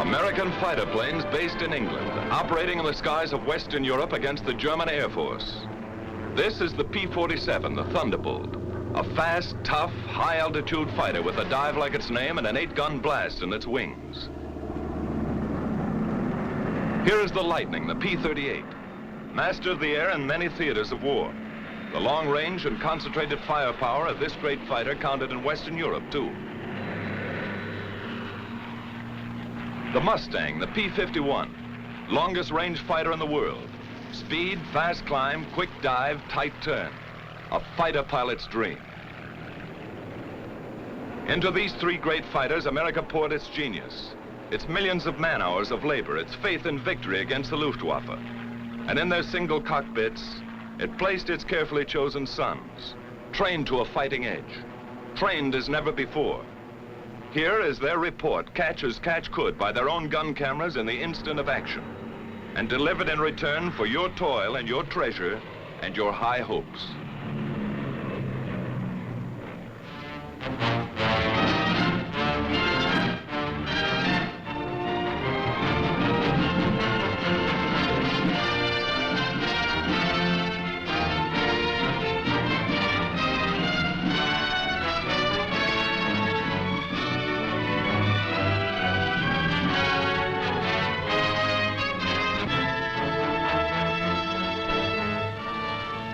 American fighter planes based in England, operating in the skies of Western Europe against the German Air Force. This is the P-47, the Thunderbolt, a fast, tough, high-altitude fighter with a dive like its name and an 8-gun blast in its wings. Here is the Lightning, the P-38, master of the air in many theaters of war. The long range and concentrated firepower of this great fighter counted in Western Europe, too. The Mustang, the P-51, longest range fighter in the world. Speed, fast climb, quick dive, tight turn. A fighter pilot's dream. Into these three great fighters, America poured its genius, its millions of man-hours of labor, its faith in victory against the Luftwaffe. And in their single cockpits, it placed its carefully chosen sons, trained to a fighting edge, trained as never before. Here is their report, catch as catch could by their own gun cameras in the instant of action, and delivered in return for your toil and your treasure and your high hopes.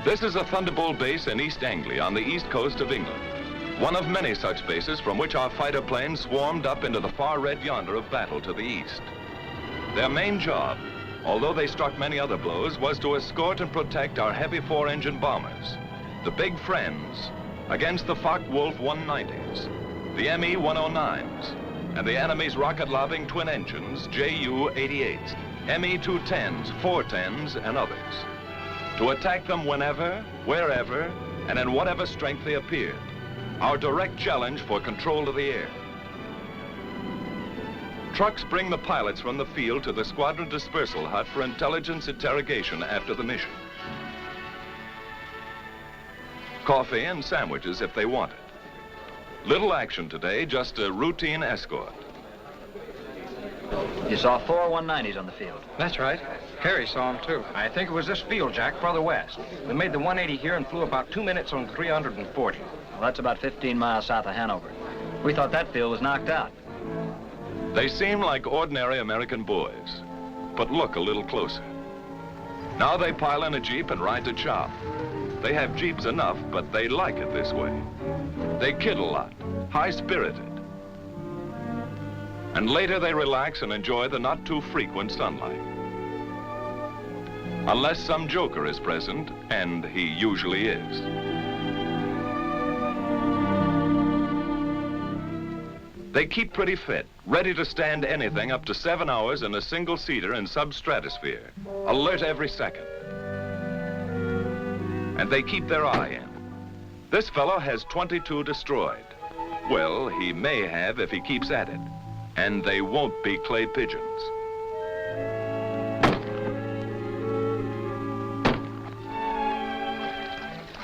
This is a Thunderbolt base in East Anglia on the east coast of England. One of many such bases from which our fighter planes swarmed up into the far red yonder of battle to the east. Their main job, although they struck many other blows, was to escort and protect our heavy 4-engine bombers, the big friends, against the Focke-Wulf 190s, the ME 109s, and the enemy's rocket-lobbing twin engines, JU-88s, ME 210s, 410s, and others. To attack them whenever, wherever, and in whatever strength they appeared. Our direct challenge for control of the air. Trucks bring the pilots from the field to the squadron dispersal hut for intelligence interrogation after the mission. Coffee and sandwiches if they want it. Little action today, just a routine escort. You saw 4 190s on the field. That's right. Kerry saw them, too. I think it was this field, Jack, further west. We made the 180 here and flew about 2 minutes on 340. Well, that's about 15 miles south of Hanover. We thought that field was knocked out. They seem like ordinary American boys, but look a little closer. Now they pile in a Jeep and ride to chop. They have Jeeps enough, but they like it this way. They kid a lot, high-spirited. And later they relax and enjoy the not too frequent sunlight. Unless some joker is present, and he usually is. They keep pretty fit, ready to stand anything up to 7 hours in a single seater in substratosphere, alert every second. And they keep their eye in. This fellow has 22 destroyed. Well, he may have if he keeps at it. And they won't be clay pigeons.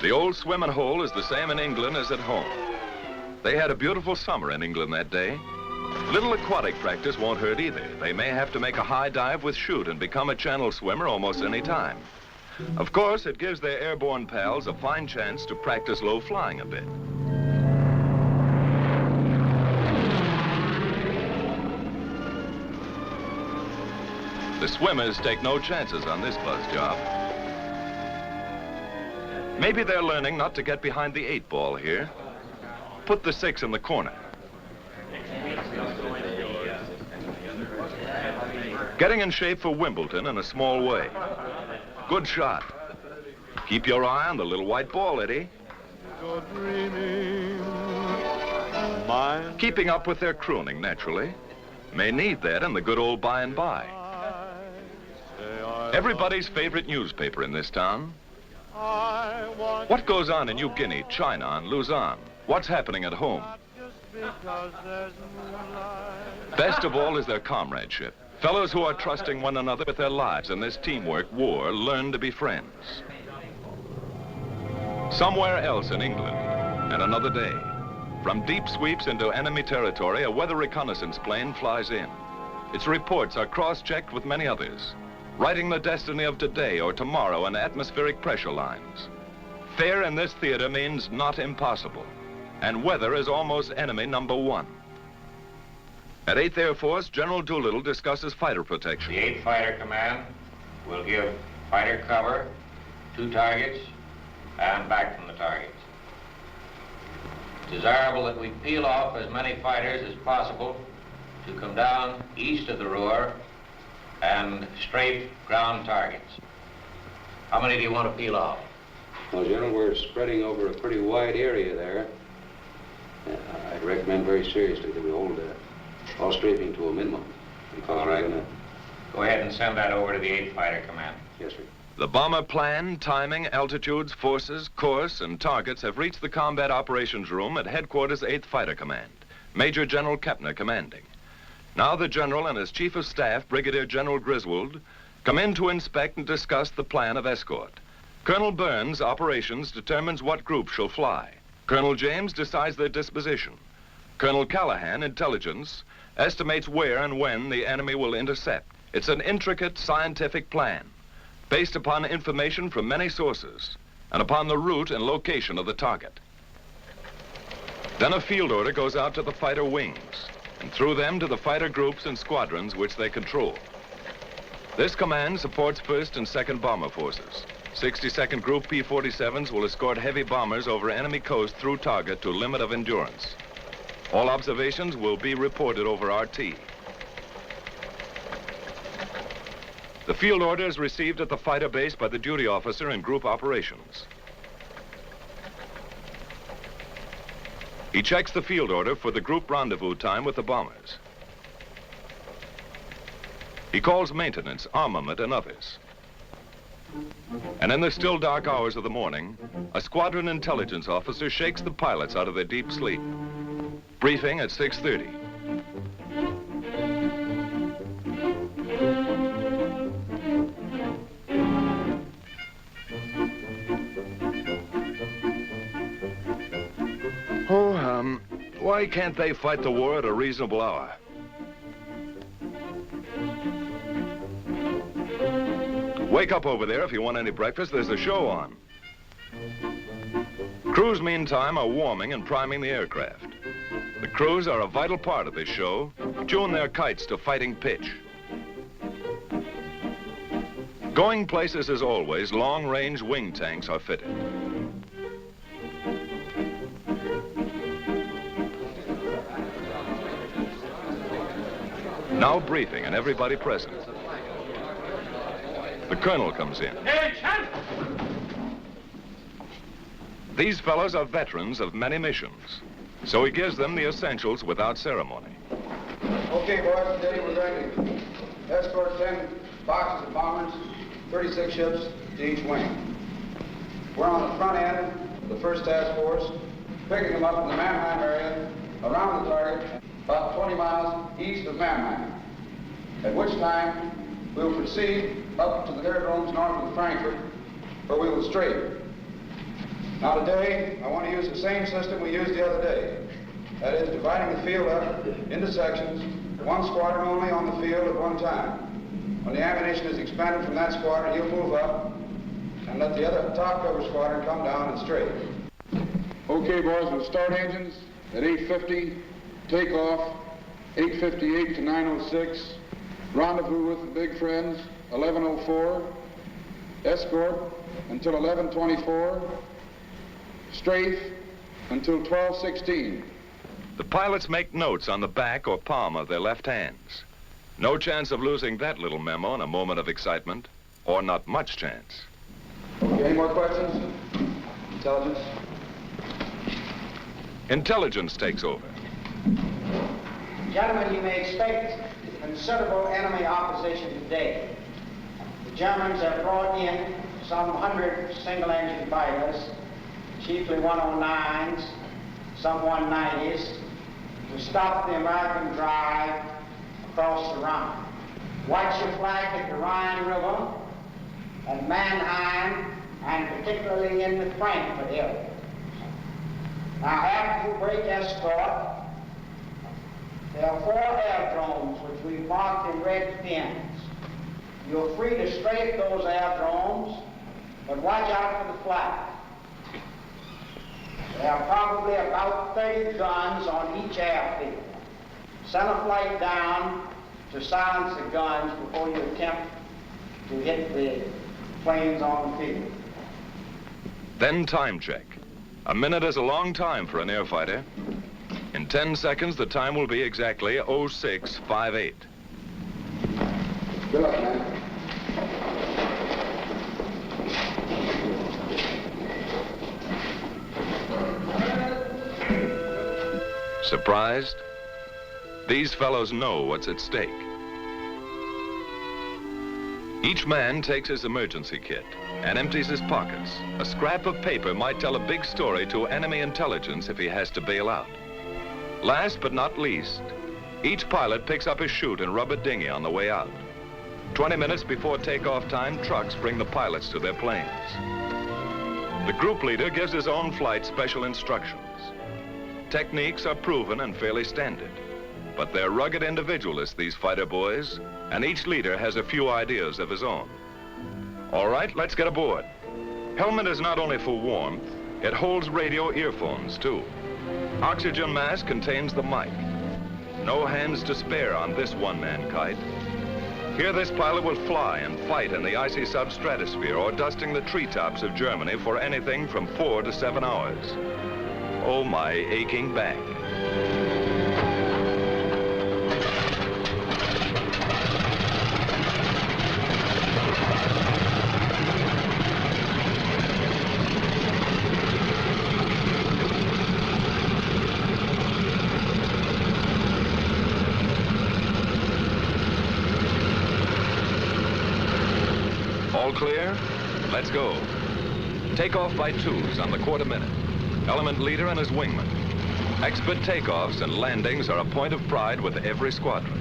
The old swimming hole is the same in England as at home. They had a beautiful summer in England that day. Little aquatic practice won't hurt either. They may have to make a high dive with chute and become a channel swimmer almost any time. Of course, it gives their airborne pals a fine chance to practice low flying a bit. The swimmers take no chances on this buzz job. Maybe they're learning not to get behind the 8-ball here. Put the 6 in the corner. Getting in shape for Wimbledon in a small way. Good shot. Keep your eye on the little white ball, Eddie. Keeping up with their crooning, naturally. May need that in the good old by and by. Everybody's favorite newspaper in this town. What goes on in New Guinea, China, and Luzon? What's happening at home? Best of all is their comradeship. Fellows who are trusting one another with their lives in this teamwork war learn to be friends. Somewhere else in England, and another day, from deep sweeps into enemy territory, a weather reconnaissance plane flies in. Its reports are cross-checked with many others, writing the destiny of today or tomorrow in atmospheric pressure lines. Fair in this theater means not impossible, and weather is almost enemy number one. At 8th Air Force, General Doolittle discusses fighter protection. The 8th Fighter Command will give fighter cover to targets and back from the targets. It's desirable that we peel off as many fighters as possible to come down east of the Ruhr and strafe ground targets. How many do you want to peel off? Well, General, we're spreading over a pretty wide area there. I'd recommend very seriously that we hold all strafing to a minimum. All right. Go ahead and send that over to the 8th Fighter Command. Yes, sir. The bomber plan, timing, altitudes, forces, course, and targets have reached the combat operations room at Headquarters 8th Fighter Command, Major General Kepner commanding. Now the General and his Chief of Staff, Brigadier General Griswold, come in to inspect and discuss the plan of escort. Colonel Burns, operations, determines what group shall fly. Colonel James decides their disposition. Colonel Callahan, intelligence, estimates where and when the enemy will intercept. It's an intricate scientific plan, based upon information from many sources, and upon the route and location of the target. Then a field order goes out to the fighter wings, and through them to the fighter groups and squadrons which they control. This command supports 1st and 2nd Bomber Forces. 62nd Group P-47s will escort heavy bombers over enemy coast through target to limit of endurance. All observations will be reported over RT. The field order is received at the fighter base by the duty officer in group operations. He checks the field order for the group rendezvous time with the bombers. He calls maintenance, armament, and others. And in the still dark hours of the morning, a squadron intelligence officer shakes the pilots out of their deep sleep. Briefing at 6:30. Why can't they fight the war at a reasonable hour? Wake up over there if you want any breakfast. There's a show on. Crews, meantime, are warming and priming the aircraft. The crews are a vital part of this show. Tune their kites to fighting pitch. Going places as always, long-range wing tanks are fitted. Now briefing and everybody present. The colonel comes in. These fellows are veterans of many missions, so he gives them the essentials without ceremony. Okay, boys, today we're going to escort 10 boxes of bombers, 36 ships to each wing. We're on the front end of the 1st Task Force, picking them up in the Mannheim area, around the target, about 20 miles east of Mannheim, at which time we'll proceed up to the aerodromes north of Frankfurt, where we will strafe. Now today, I want to use the same system we used the other day. That is, dividing the field up into sections, one squadron only on the field at one time. When the ammunition is expended from that squadron, you'll move up and let the other top cover squadron come down and strafe. Okay, boys, we'll start engines at 8:50, take off 8:58 to 9:06, rendezvous with the big friends 11:04, escort until 11:24, strafe until 12:16. The pilots make notes on the back or palm of their left hands. No chance of losing that little memo in a moment of excitement, or not much chance. Okay, any more questions? Intelligence? Intelligence takes over. Gentlemen, you may expect considerable enemy opposition today. The Germans have brought in some 100 single-engine fighters, chiefly 109s, some 190s, to stop the American drive across the Rhine. Watch your flank at the Rhine River, at Mannheim, and particularly in the Frankfurt area. Now, after you break escort, there are 4 aerodromes which we've marked in red pins. You're free to strafe those aerodromes, but watch out for the flak. There are probably about 30 guns on each airfield. Send a flight down to silence the guns before you attempt to hit the planes on the field. Then time check. A minute is a long time for an airfighter. In 10 seconds, the time will be exactly 0658. Good luck, man. Surprised? These fellows know what's at stake. Each man takes his emergency kit and empties his pockets. A scrap of paper might tell a big story to enemy intelligence if he has to bail out. Last but not least, each pilot picks up his chute and rubber dinghy on the way out. 20 minutes before takeoff time, trucks bring the pilots to their planes. The group leader gives his own flight special instructions. Techniques are proven and fairly standard, but they're rugged individualists, these fighter boys, and each leader has a few ideas of his own. All right, let's get aboard. Helmet is not only for warmth, it holds radio earphones too. Oxygen mask contains the mic. No hands to spare on this one-man kite. Here this pilot will fly and fight in the icy substratosphere or dusting the treetops of Germany for anything from 4 to 7 hours. Oh, my aching back. All clear? Let's go. Takeoff by twos on the quarter minute. Element leader and his wingman. Expert takeoffs and landings are a point of pride with every squadron.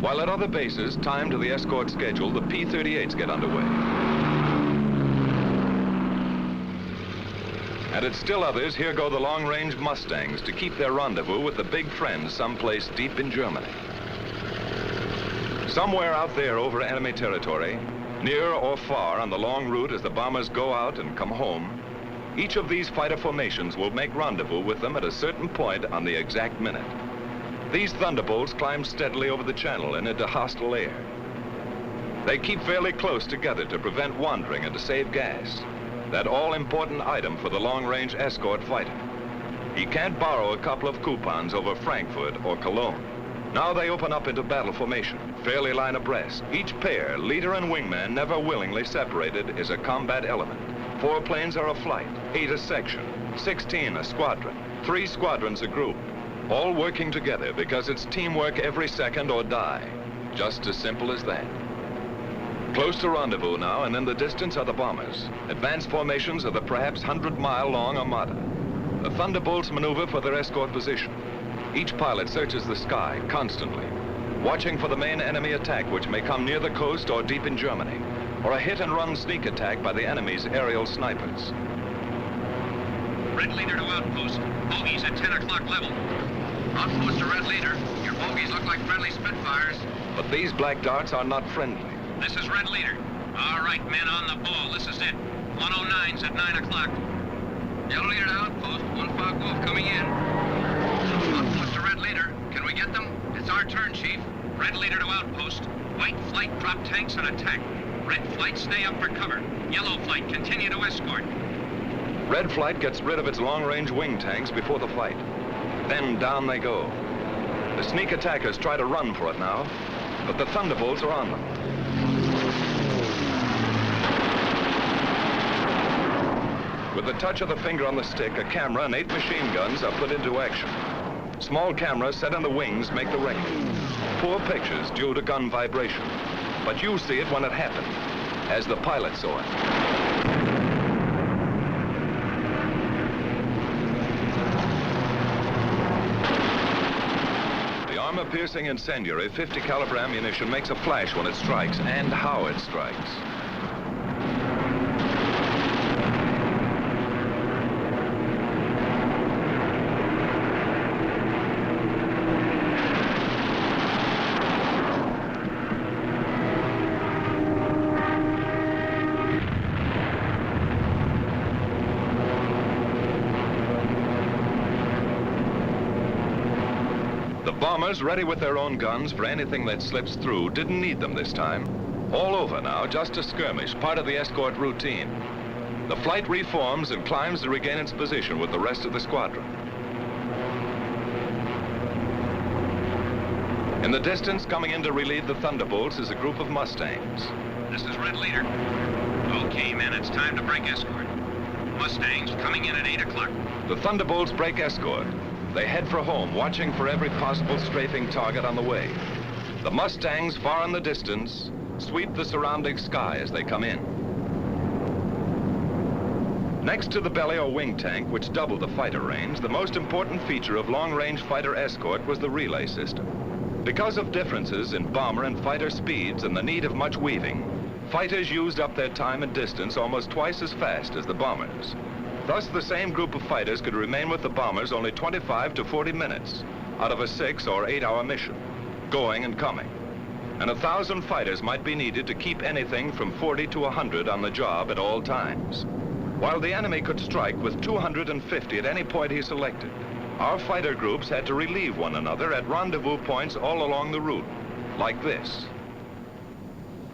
While at other bases, timed to the escort schedule, the P-38s get underway. And at still others, here go the long-range Mustangs to keep their rendezvous with the big friends someplace deep in Germany. Somewhere out there over enemy territory, near or far on the long route as the bombers go out and come home, each of these fighter formations will make rendezvous with them at a certain point on the exact minute. These thunderbolts climb steadily over the channel and into hostile air. They keep fairly close together to prevent wandering and to save gas. That all-important item for the long-range escort fighter. He can't borrow a couple of coupons over Frankfurt or Cologne. Now they open up into battle formation, fairly line abreast. Each pair, leader and wingman, never willingly separated, is a combat element. 4 planes are a flight, 8 a section, 16 a squadron, 3 squadrons a group. All working together because it's teamwork every second or die. Just as simple as that. Close to rendezvous now, and in the distance are the bombers. Advanced formations of the perhaps 100-mile-long armada. The Thunderbolts maneuver for their escort position. Each pilot searches the sky constantly, watching for the main enemy attack which may come near the coast or deep in Germany, or a hit-and-run sneak attack by the enemy's aerial snipers. Red leader to outpost. Bogies at 10 o'clock level. Outpost to red leader. Your bogies look like friendly Spitfires. But these black darts are not friendly. This is red leader. All right, men on the ball. This is it. 109's at 9 o'clock. Yellow leader to outpost. 1 Fog Wolf coming in. Outpost to red leader. Can we get them? It's our turn, Chief. Red leader to outpost. White flight drop tanks and attack. Red flight stay up for cover. Yellow flight continue to escort. Red flight gets rid of its long-range wing tanks before the fight. Then down they go. The sneak attackers try to run for it now, but the Thunderbolts are on them. With the touch of the finger on the stick, a camera and 8 machine guns are put into action. Small cameras set in the wings make the record. Poor pictures due to gun vibration. But you see it when it happened, as the pilot saw it. armor-piercing incendiary 50 caliber ammunition makes a flash when it strikes, and how it strikes. Bombers, ready with their own guns for anything that slips through, didn't need them this time. All over now, just a skirmish, part of the escort routine. The flight reforms and climbs to regain its position with the rest of the squadron. In the distance, coming in to relieve the Thunderbolts, is a group of Mustangs. This is Red Leader. Okay, men, it's time to break escort. Mustangs coming in at 8 o'clock. The Thunderbolts break escort. They head for home, watching for every possible strafing target on the way. The Mustangs, far in the distance, sweep the surrounding sky as they come in. Next to the belly or wing tank, which doubled the fighter range, the most important feature of long-range fighter escort was the relay system. Because of differences in bomber and fighter speeds and the need of much weaving, fighters used up their time and distance almost twice as fast as the bombers. Thus, the same group of fighters could remain with the bombers only 25 to 40 minutes out of a 6 or 8 hour mission, going and coming. And 1,000 fighters might be needed to keep anything from 40 to 100 on the job at all times. While the enemy could strike with 250 at any point he selected, our fighter groups had to relieve one another at rendezvous points all along the route, like this.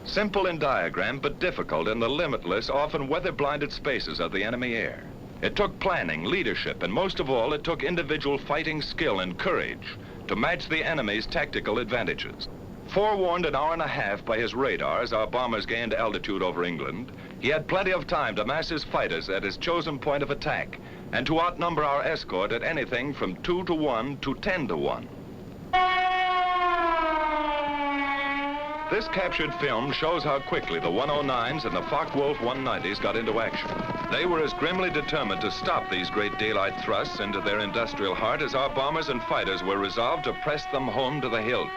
Simple in diagram, but difficult in the limitless, often weather-blinded spaces of the enemy air. It took planning, leadership, and most of all, it took individual fighting skill and courage to match the enemy's tactical advantages. Forewarned an hour and a half by his radar as our bombers gained altitude over England, he had plenty of time to mass his fighters at his chosen point of attack and to outnumber our escort at anything from 2 to 1 to 10 to 1. This captured film shows how quickly the 109s and the Focke-Wulf 190s got into action. They were as grimly determined to stop these great daylight thrusts into their industrial heart as our bombers and fighters were resolved to press them home to the hilt.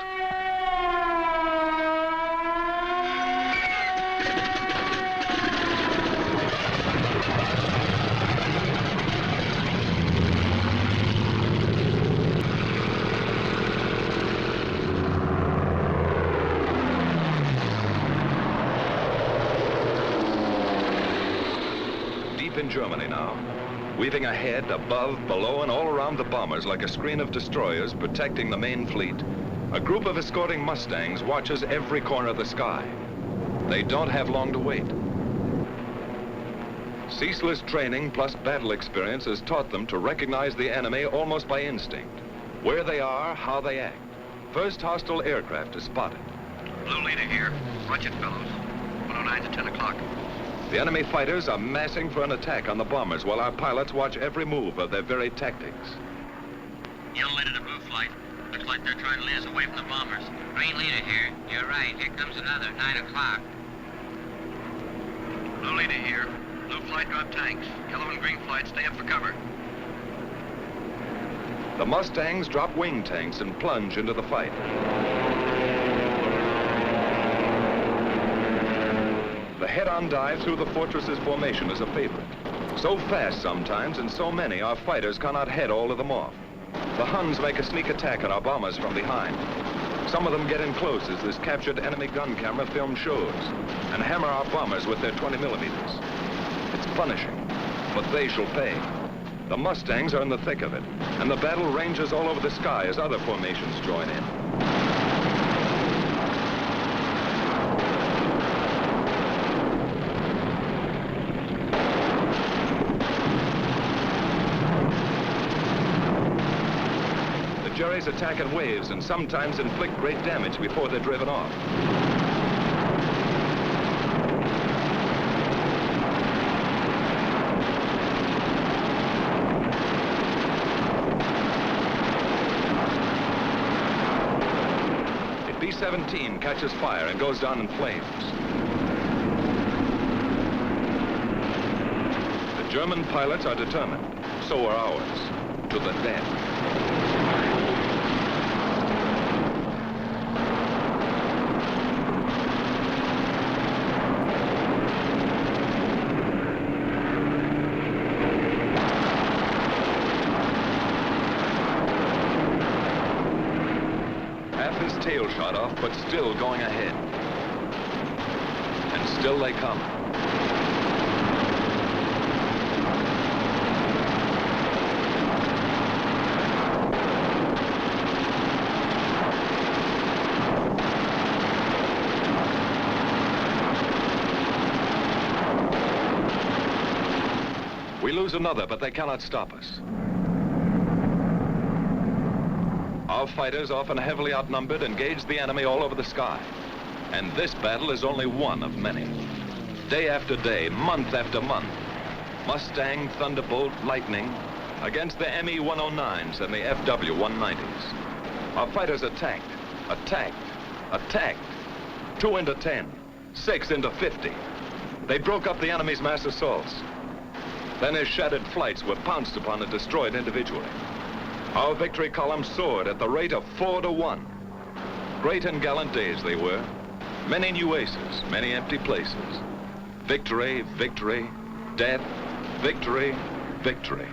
In Germany now, weaving ahead, above, below, and all around the bombers like a screen of destroyers protecting the main fleet, a group of escorting Mustangs watches every corner of the sky. They don't have long to wait. Ceaseless training plus battle experience has taught them to recognize the enemy almost by instinct. Where they are, how they act. First hostile aircraft is spotted. Blue Leader here. Watch it, fellows. 109 to 10 o'clock. The enemy fighters are massing for an attack on the bombers while our pilots watch every move of their very tactics. Yellow Leader to Blue Flight. Looks like they're trying to lead us away from the bombers. Green Leader here. You're right. Here comes another 9 o'clock. Blue Leader here. Blue Flight drop tanks. Yellow and Green Flight stay up for cover. The Mustangs drop wing tanks and plunge into the fight. The head-on dive through the fortress's formation is a favorite. So fast sometimes and so many, our fighters cannot head all of them off. The Huns make a sneak attack on our bombers from behind. Some of them get in close, as this captured enemy gun camera film shows, and hammer our bombers with their 20 millimeters. It's punishing, but they shall pay. The Mustangs are in the thick of it, and the battle ranges all over the sky as other formations join in. Jerrys attack in waves and sometimes inflict great damage before they're driven off. A B-17 catches fire and goes down in flames. The German pilots are determined. So are ours. To the death. tail shot off, but still going ahead. And still they come. We lose another, but they cannot stop us. Our fighters, often heavily outnumbered, engage the enemy all over the sky. And this battle is only one of many. Day after day, month after month, Mustang, Thunderbolt, Lightning against the ME-109s and the FW-190s. Our fighters attacked, attacked, attacked. 2 into 10, 6 into 50. They broke up the enemy's mass assaults. Then his shattered flights were pounced upon and destroyed individually. Our victory column soared at the rate of 4 to 1. Great and gallant days they were. Many new aces, many empty places. Victory, victory, death, victory, victory.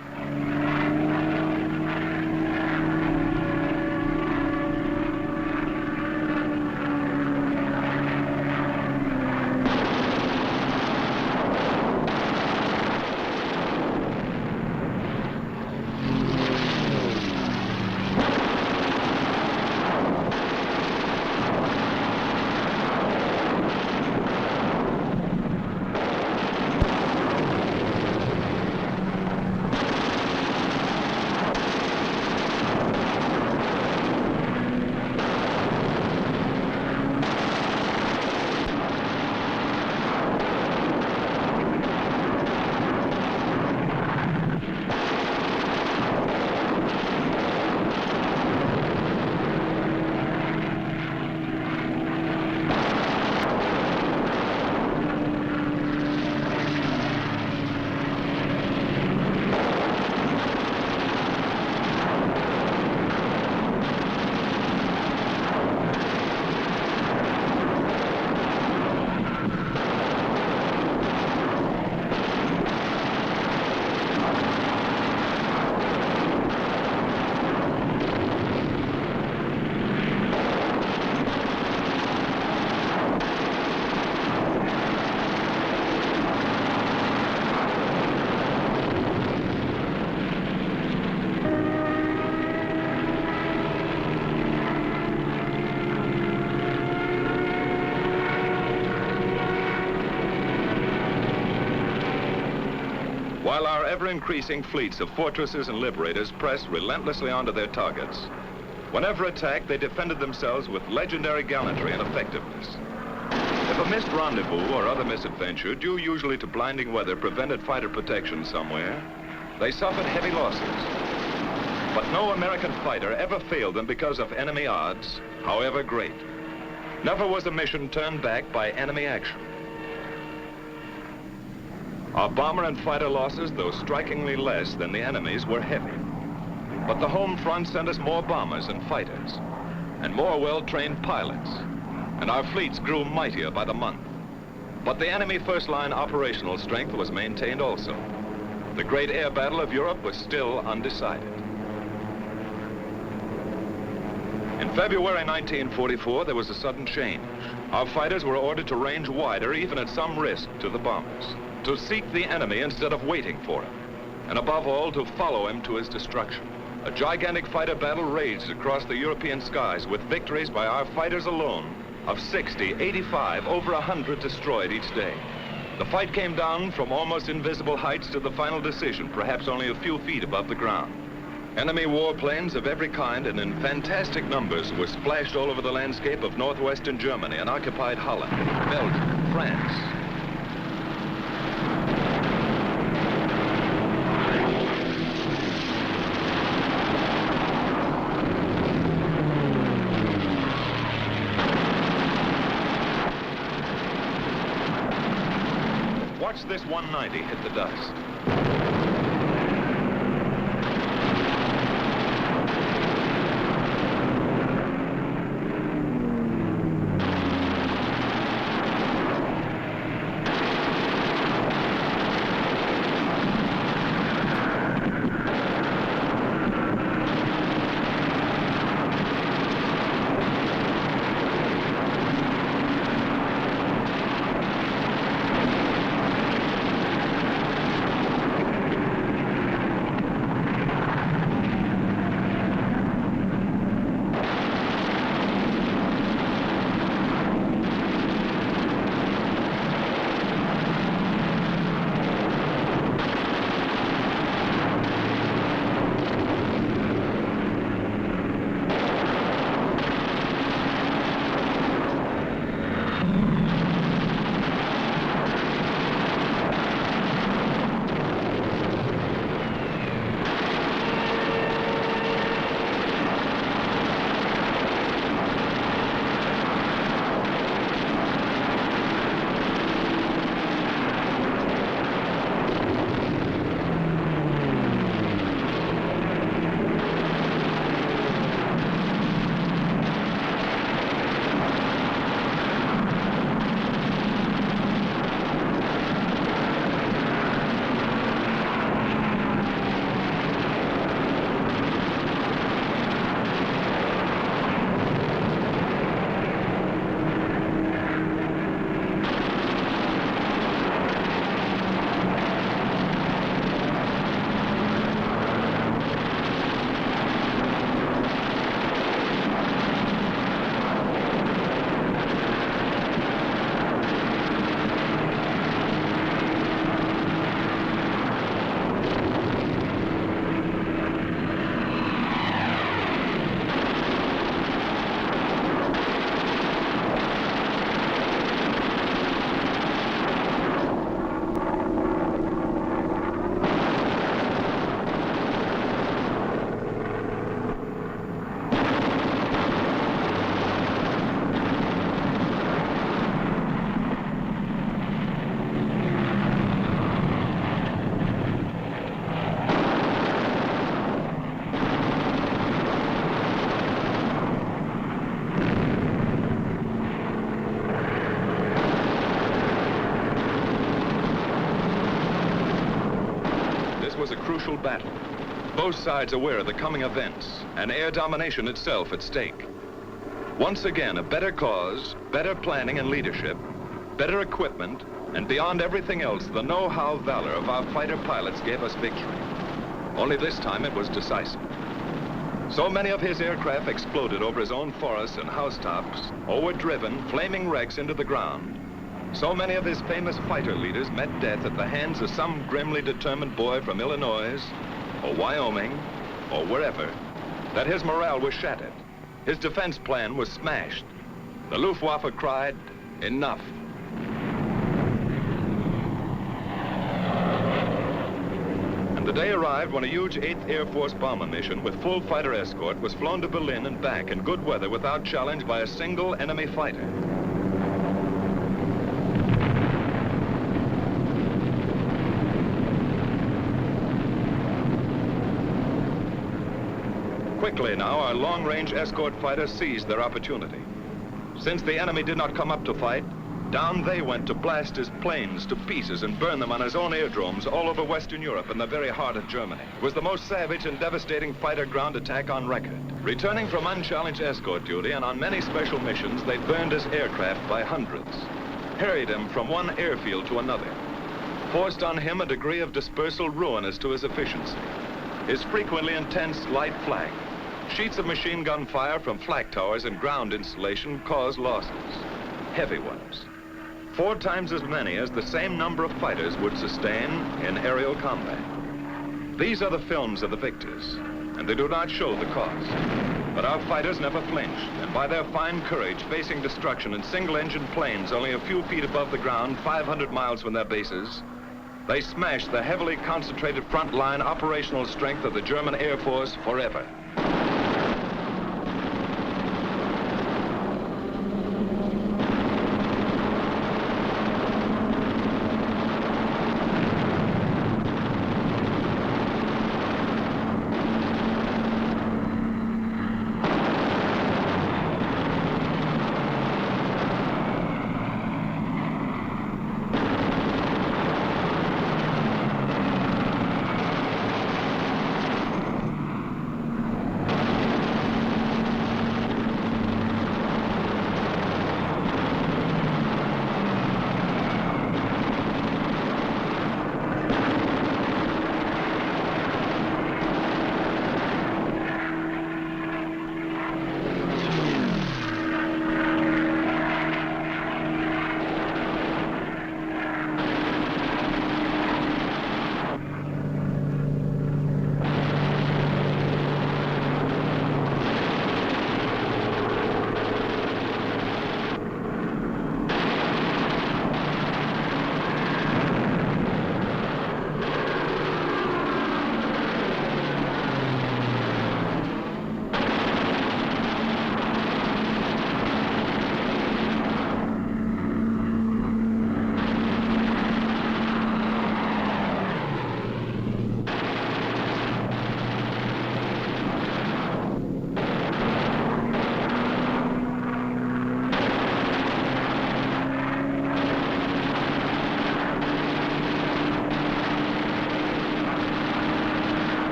While our ever-increasing fleets of fortresses and liberators pressed relentlessly onto their targets, whenever attacked, they defended themselves with legendary gallantry and effectiveness. If a missed rendezvous or other misadventure, due usually to blinding weather, prevented fighter protection somewhere, they suffered heavy losses. But no American fighter ever failed them because of enemy odds, however great. Never was a mission turned back by enemy action. Our bomber and fighter losses, though strikingly less than the enemy's, were heavy. But the home front sent us more bombers and fighters, and more well-trained pilots, and our fleets grew mightier by the month. But the enemy first-line operational strength was maintained also. The great air battle of Europe was still undecided. In February 1944, there was a sudden change. Our fighters were ordered to range wider, even at some risk to the bombers, to seek the enemy instead of waiting for him, and above all, to follow him to his destruction. A gigantic fighter battle raged across the European skies with victories by our fighters alone of 60, 85, over 100 destroyed each day. The fight came down from almost invisible heights to the final decision, perhaps only a few feet above the ground. Enemy warplanes of every kind and in fantastic numbers were splashed all over the landscape of northwestern Germany and occupied Holland, Belgium, France. Watch this 190 hit the dust. was a crucial battle. Both sides aware of the coming events, and air domination itself at stake. Once again, a better cause, better planning and leadership, better equipment, and beyond everything else, the know-how valor of our fighter pilots gave us victory. Only this time it was decisive. So many of his aircraft exploded over his own forests and housetops, or were driven, flaming wrecks, into the ground. So many of his famous fighter leaders met death at the hands of some grimly determined boy from Illinois, or Wyoming, or wherever, that his morale was shattered. His defense plan was smashed. The Luftwaffe cried, "Enough." And the day arrived when a huge 8th Air Force bomber mission with full fighter escort was flown to Berlin and back in good weather without challenge by a single enemy fighter. Quickly now, our long-range escort fighters seized their opportunity. Since the enemy did not come up to fight, down they went to blast his planes to pieces and burn them on his own aerodromes all over Western Europe in the very heart of Germany. It was the most savage and devastating fighter ground attack on record. Returning from unchallenged escort duty and on many special missions, they burned his aircraft by hundreds, harried him from one airfield to another, forced on him a degree of dispersal ruinous to his efficiency. His frequently intense light flak, sheets of machine gun fire from flak towers and ground installation caused losses, heavy ones. 4 times as many as the same number of fighters would sustain in aerial combat. These are the films of the victors, and they do not show the cost. But our fighters never flinched, and by their fine courage facing destruction in single-engine planes only a few feet above the ground, 500 miles from their bases, they smashed the heavily concentrated front-line operational strength of the German Air Force forever.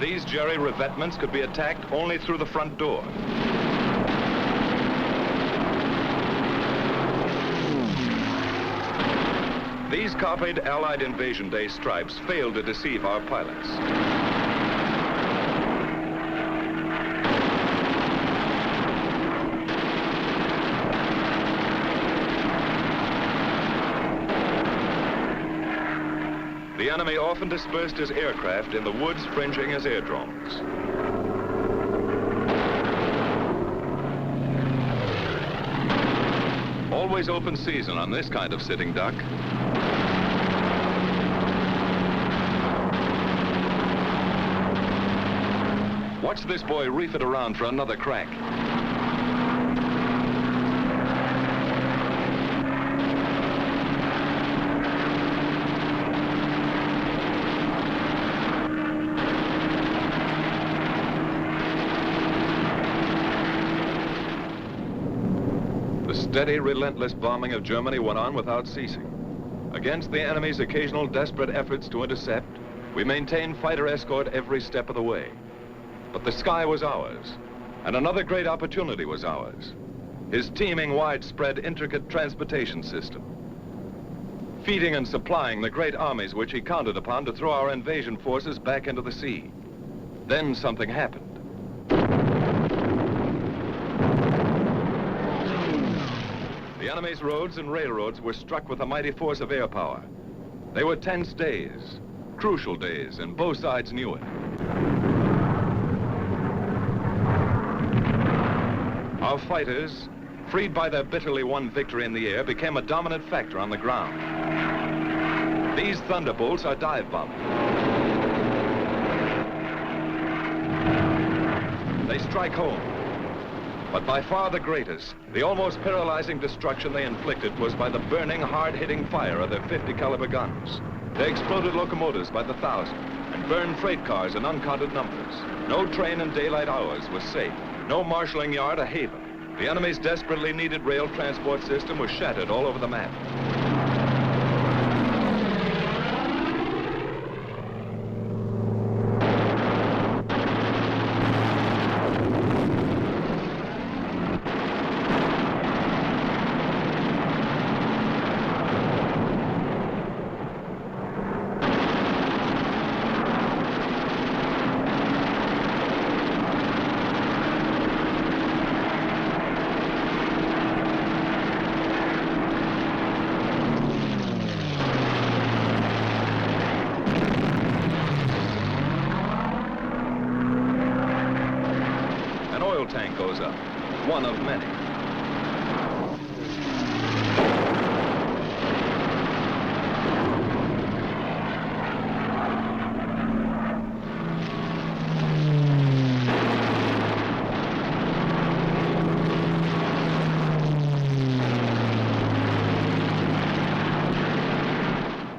These Jerry revetments could be attacked only through the front door. These copied Allied Invasion Day stripes failed to deceive our pilots. The enemy often dispersed his aircraft in the woods fringing his airdromes. Always open season on this kind of sitting duck. Watch this boy reef it around for another crack. The steady, relentless bombing of Germany went on without ceasing. Against the enemy's occasional desperate efforts to intercept, we maintained fighter escort every step of the way. But the sky was ours, and another great opportunity was ours. His teeming, widespread, intricate transportation system. Feeding and supplying the great armies which he counted upon to throw our invasion forces back into the sea. Then something happened. The enemy's roads and railroads were struck with a mighty force of air power. They were tense days, crucial days, and both sides knew it. Our fighters, freed by their bitterly won victory in the air, became a dominant factor on the ground. These thunderbolts are dive bombing. They strike home. But by far the greatest, the almost paralyzing destruction they inflicted was by the burning, hard-hitting fire of their 50 caliber guns. They exploded locomotives by the thousand and burned freight cars in uncounted numbers. No train in daylight hours was safe. No marshalling yard a haven. The enemy's desperately needed rail transport system was shattered all over the map. Tank goes up, one of many.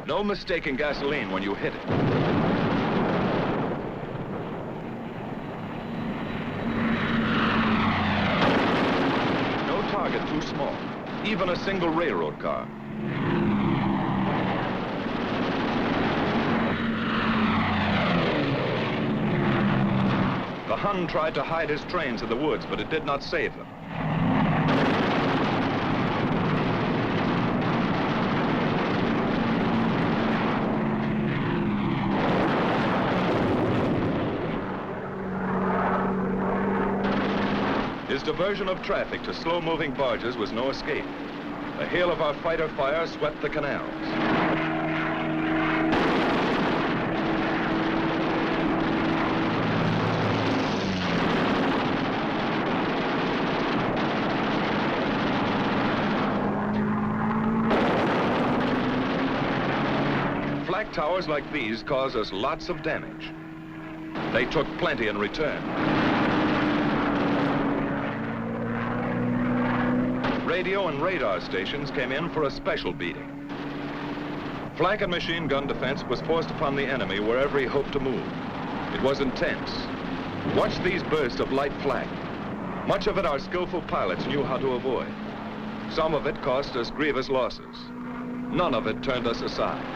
No mistaking gasoline when you hit it. Too small, even a single railroad car. The Hun tried to hide his trains in the woods, but it did not save them. His diversion of traffic to slow-moving barges was no escape. The hail of our fighter fire swept the canals. Flak towers like these cause us lots of damage. They took plenty in return. Radio and radar stations came in for a special beating. Flak and machine gun defense was forced upon the enemy wherever he hoped to move. It was intense. Watch these bursts of light flak. Much of it our skillful pilots knew how to avoid. Some of it cost us grievous losses. None of it turned us aside.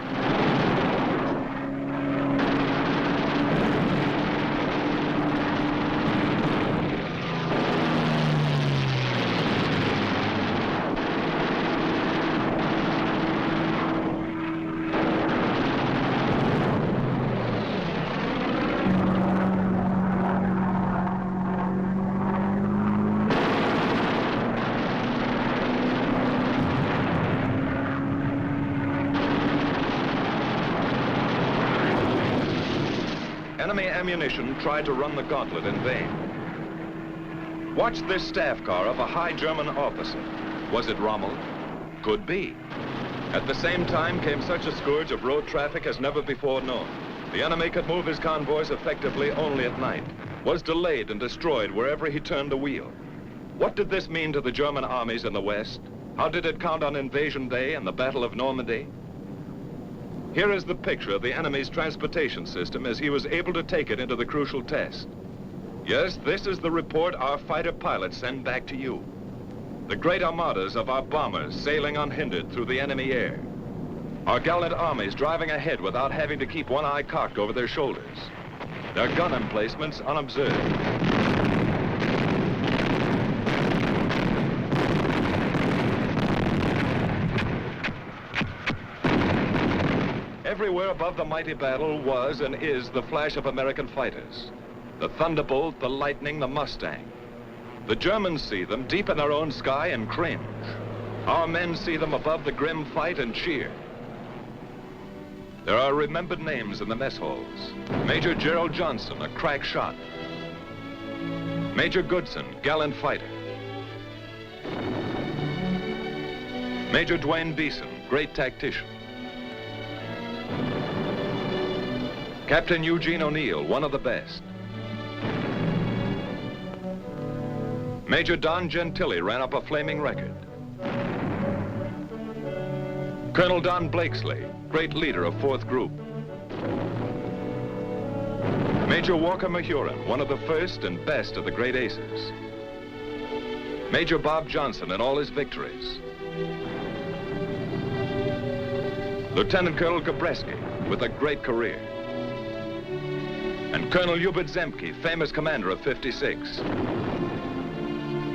enemy ammunition tried to run the gauntlet in vain. Watch this staff car of a high German officer. Was it Rommel? Could be. At the same time came such a scourge of road traffic as never before known. The enemy could move his convoys effectively only at night, was delayed and destroyed wherever he turned the wheel. What did this mean to the German armies in the West? How did it count on Invasion Day and the Battle of Normandy? Here is the picture of the enemy's transportation system as he was able to take it into the crucial test. Yes, this is the report our fighter pilots send back to you. The great armadas of our bombers sailing unhindered through the enemy air. Our gallant armies driving ahead without having to keep one eye cocked over their shoulders. Their gun emplacements unobserved. Everywhere above the mighty battle was and is the flash of American fighters. The Thunderbolt, the Lightning, the Mustang. The Germans see them deep in their own sky and cringe. Our men see them above the grim fight and cheer. There are remembered names in the mess halls. Major Gerald Johnson, a crack shot. Major Goodson, gallant fighter. Major Dwayne Beeson, great tactician. Captain Eugene O'Neill, one of the best. Major Don Gentili ran up a flaming record. Colonel Don Blakesley, great leader of 4th Group. Major Walker Mahurin, one of the first and best of the great aces. Major Bob Johnson and all his victories. Lieutenant Colonel Gabreski, with a great career. And Colonel Hubert Zemke, famous commander of 56.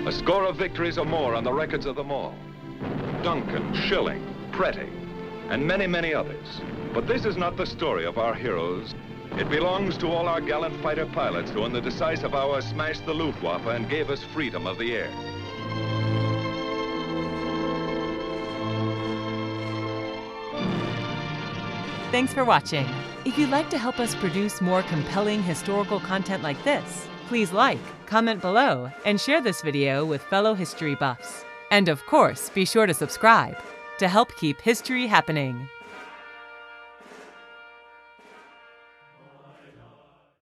A score of victories or more on the records of them all. Duncan, Schilling, Pretty, and many, many others. But this is not the story of our heroes. It belongs to all our gallant fighter pilots who in the decisive hour smashed the Luftwaffe and gave us freedom of the air. Thanks for watching. If you'd like to help us produce more compelling historical content like this, please like, comment below, and share this video with fellow history buffs. And of course, be sure to subscribe to help keep history happening.